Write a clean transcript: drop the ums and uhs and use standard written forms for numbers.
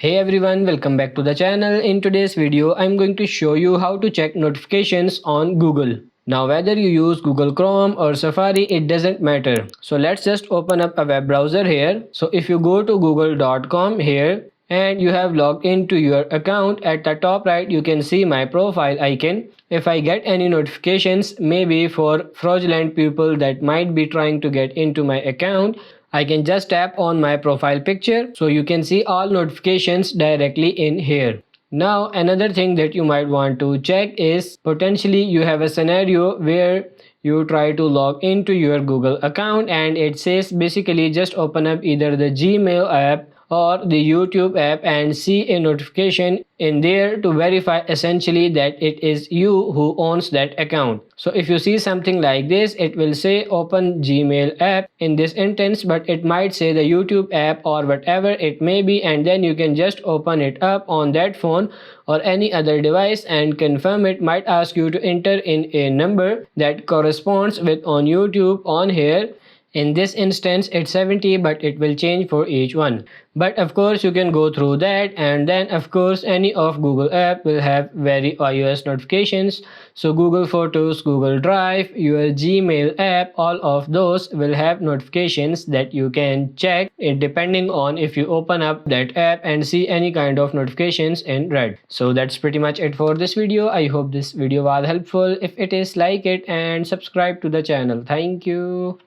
Hey everyone, welcome back to the channel. In today's video, I'm going to show you how to check notifications on Google. Now whether you use Google Chrome or Safari, it doesn't matter. So let's just open up a web browser here. So if you go to google.com here and you have logged into your account, at the top right you can see my profile icon. If I get any notifications, maybe for fraudulent people that might be trying to get into my account, I can just tap on my profile picture so you can see all notifications directly in here. Now another thing that you might want to check is potentially you have a scenario where you try to log into your Google account and it says basically just open up either the Gmail app or the YouTube app and see a notification in there to verify essentially that it is you who owns that account. So if you see something like this, it will say open Gmail app in this instance, but it might say the YouTube app or whatever it may be, and then you can just open it up on that phone or any other device and confirm it. Might ask you to enter in a number that corresponds with on YouTube on here. In this instance it's 70, but it will change for each one. But of course you can go through that, and then of course any of Google app will have very iOS notifications. So Google Photos, Google Drive, your Gmail app, all of those will have notifications that you can check it depending on if you open up that app and see any kind of notifications in red. So that's pretty much it for this video. I hope this video was helpful. If it is, like it and subscribe to the channel. Thank you.